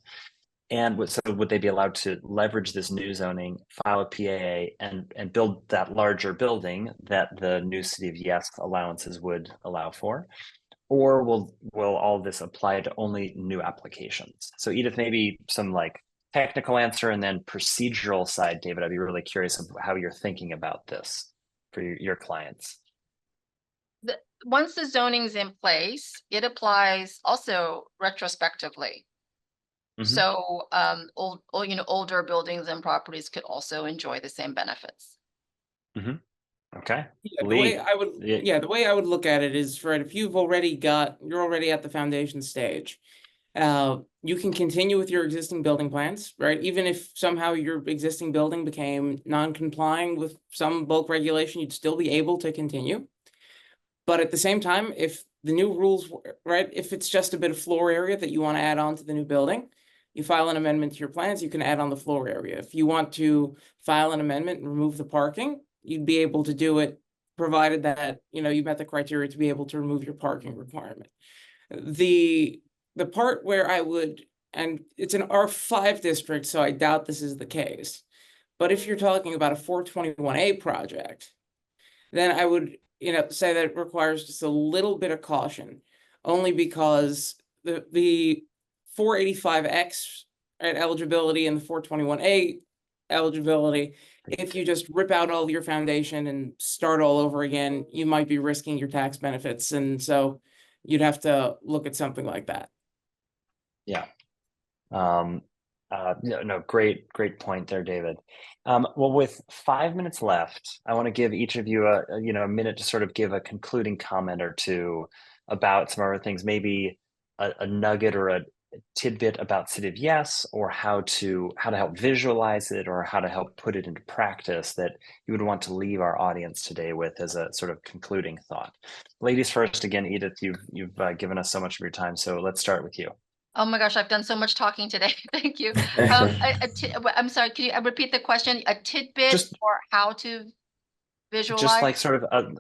S1: And so would they be allowed to leverage this new zoning, file a PAA, and build that larger building that the new City of Yes allowances would allow for? Or will all this apply to only new applications? So Edith, maybe some like technical answer, and then procedural side, David, I'd be really curious of how you're thinking about this for your clients.
S2: Once the zoning's in place, it applies also retrospectively. So older buildings and properties could also enjoy the same benefits.
S1: Okay.
S3: Yeah, the
S1: Lee.
S3: way I would,
S1: Yeah.
S3: the way I would look at it is, Fred, if you're already at the foundation stage, you can continue with your existing building plans, right? Even if somehow your existing building became non-complying with some bulk regulation, you'd still be able to continue. But at the same time, if the new rules, right, if it's just a bit of floor area that you want to add on to the new building, you file an amendment to your plans, you can add on the floor area. If you want to file an amendment and remove the parking, you'd be able to do it, provided that, you met the criteria to be able to remove your parking requirement. The part where I would, and it's an R5 district, so I doubt this is the case, but if you're talking about a 421A project, then I would, say that it requires just a little bit of caution, only because the 485X eligibility and the 421A eligibility, if you just rip out all of your foundation and start all over again, you might be risking your tax benefits. And so you'd have to look at something like that.
S1: Yeah. No, great point there, David. Well, with 5 minutes left, I want to give each of you a minute to sort of give a concluding comment or two about some other things, maybe a nugget or a tidbit about City of Yes, or how to help visualize it, or how to help put it into practice that you would want to leave our audience today with as a sort of concluding thought. Ladies first, again, Edith, you've given us so much of your time, so let's start with you.
S2: Oh my gosh, I've done so much talking today. Thank you. I'm sorry, can you repeat the question? A tidbit for how to visualize?
S1: Just like sort of,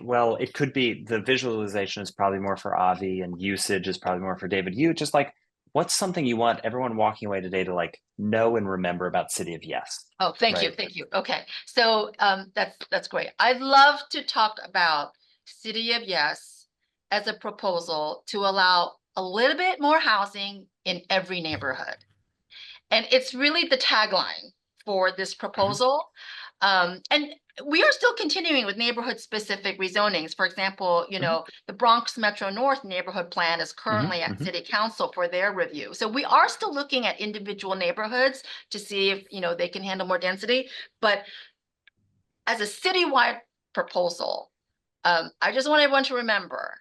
S1: well, it could be the visualization is probably more for Avi, and usage is probably more for David. You just like, what's something you want everyone walking away today to like know and remember about City of Yes?
S2: Oh, thank you. Okay, so that's great. I'd love to talk about City of Yes as a proposal to allow a little bit more housing in every neighborhood. And it's really the tagline for this proposal. And we are still continuing with neighborhood specific rezonings. For example, the Bronx Metro North neighborhood plan is currently at City Council for their review. So we are still looking at individual neighborhoods to see if, they can handle more density. But as a citywide proposal, I just want everyone to remember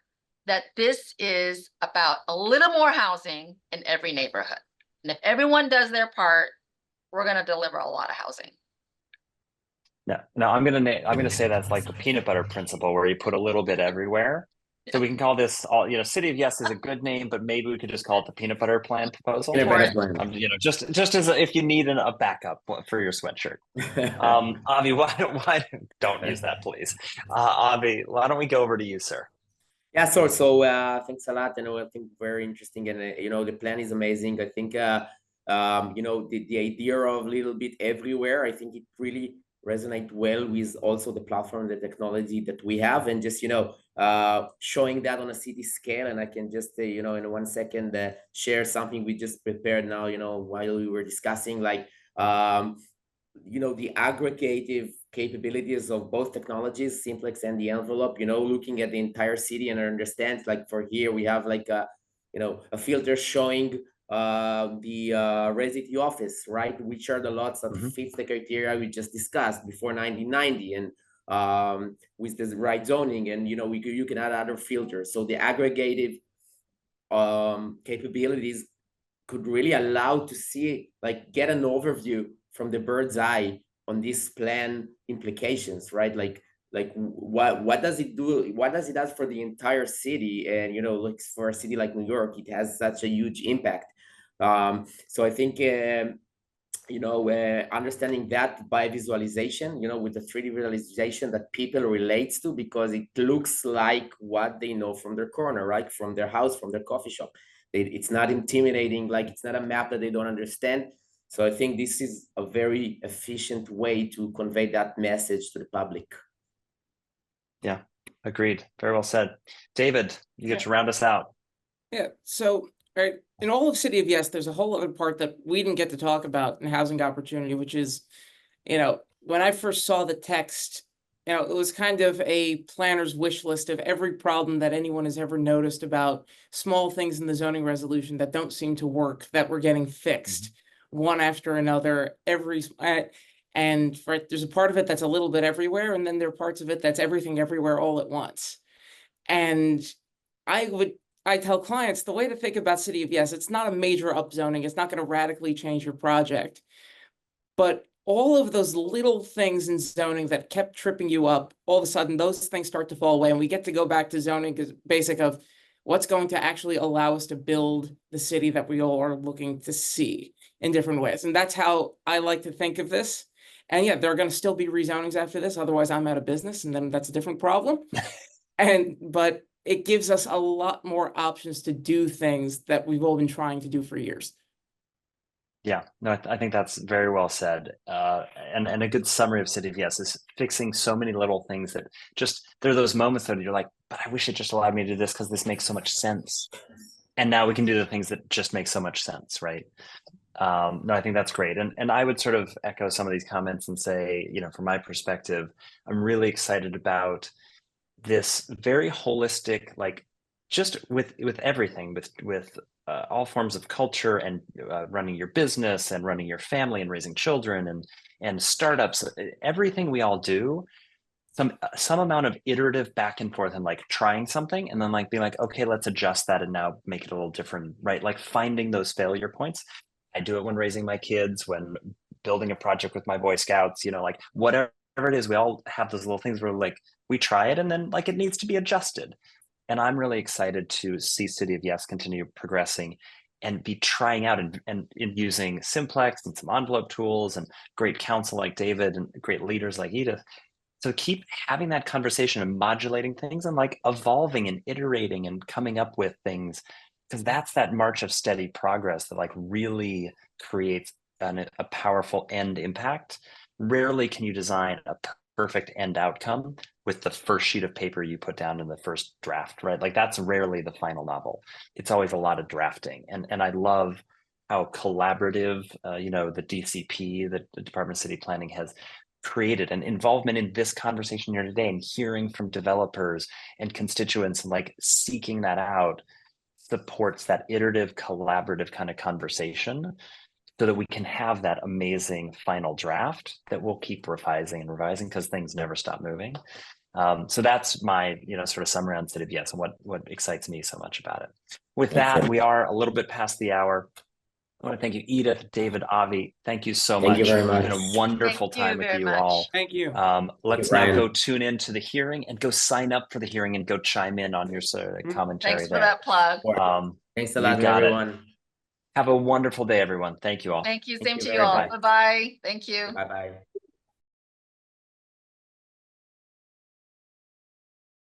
S2: that this is about a little more housing in every neighborhood. And if everyone does their part, we're going to deliver a lot of housing.
S1: No, I'm gonna say that's like the peanut butter principle, where you put a little bit everywhere. So we can call this all, City of Yes is a good name, but maybe we could just call it the peanut butter plan proposal. Just as if you need a backup for your sweatshirt. Avi, why don't use that, please? Avi, why don't we go over to you, sir?
S4: Yeah, so thanks a lot. I think very interesting, and the plan is amazing. I think the idea of a little bit everywhere, I think it really resonate well with also the platform, the technology that we have, and just showing that on a city scale. And I can just in 1 second share something we just prepared now while we were discussing, like the aggregative capabilities of both technologies, Simplex and the envelope, looking at the entire city and understand, like for here we have like a filter showing the Resi office, right? Which are the lots that fits the criteria we just discussed before 1990, and with the right zoning, and you can add other filters. So the aggregative capabilities could really allow to see, like, get an overview from the bird's eye on these plan implications, right? Like what does it do? What does it do for the entire city? And like for a city like New York, it has such a huge impact. So I think understanding that by visualization, with the 3D visualization that people relates to, because it looks like what they know from their corner, right? From their house, from their coffee shop. It's not intimidating, like it's not a map that they don't understand. So I think this is a very efficient way to convey that message to the public.
S1: Yeah, agreed. Very well said. David, you get
S3: Yeah.
S1: to round us out.
S3: Yeah, so right, in all of City of Yes, there's a whole other part that we didn't get to talk about in housing opportunity, which is, when I first saw the text, it was kind of a planner's wish list of every problem that anyone has ever noticed about small things in the zoning resolution that don't seem to work, that were getting fixed one after another, and right, there's a part of it that's a little bit everywhere, and then there are parts of it that's everything everywhere all at once. And I tell clients the way to think about City of Yes, it's not a major upzoning. It's not going to radically change your project. But all of those little things in zoning that kept tripping you up, all of a sudden those things start to fall away. And we get to go back to zoning as basic of what's going to actually allow us to build the city that we all are looking to see in different ways. And that's how I like to think of this. And yeah, there are going to still be rezonings after this. Otherwise, I'm out of business, and then that's a different problem. But it gives us a lot more options to do things that we've all been trying to do for years.
S1: Yeah, no, I think that's very well said. And a good summary of City of Yes is fixing so many little things that just, there are those moments that you're like, but I wish it just allowed me to do this because this makes so much sense. And now we can do the things that just make so much sense, right? No, I think that's great. And I would sort of echo some of these comments and say, from my perspective, I'm really excited about this very holistic, like just with everything, with all forms of culture and running your business and running your family and raising children and startups, everything we all do, some amount of iterative back and forth and like trying something and then like being like, okay, let's adjust that and now make it a little different, right? Like finding those failure points. I do it when raising my kids, when building a project with my Boy Scouts, like whatever it is, we all have those little things where like we try it and then like it needs to be adjusted. And I'm really excited to see City of Yes continue progressing and be trying out and using Simplex and some envelope tools and great counsel like David and great leaders like Edith. So keep having that conversation and modulating things and like evolving and iterating and coming up with things, because that's that march of steady progress that like really creates a powerful end impact. Rarely can you design a perfect end outcome with the first sheet of paper you put down in the first draft, right? Like that's rarely the final novel. It's always a lot of drafting. And I love how collaborative, the DCP, the Department of City Planning, has created an involvement in this conversation here today and hearing from developers and constituents and like seeking that out supports that iterative, collaborative kind of conversation so that we can have that amazing final draft that we'll keep revising and revising because things never stop moving. So that's my, sort of summary on City of Yes and what excites me so much about it. With that, we are a little bit past the hour. I want to thank you, Edith, David, Avi. Thank you so much.
S4: Thank you very much.
S1: It's been a wonderful time with you all.
S3: Thank you.
S1: Let's now go tune into the hearing and go sign up for the hearing and go chime in on your commentary.
S2: Thanks for that plug.
S4: Thanks a lot, everyone.
S1: Have a wonderful day, everyone. Thank you all.
S2: Thank you. Same to you all. Bye-bye. Thank you.
S4: Bye-bye.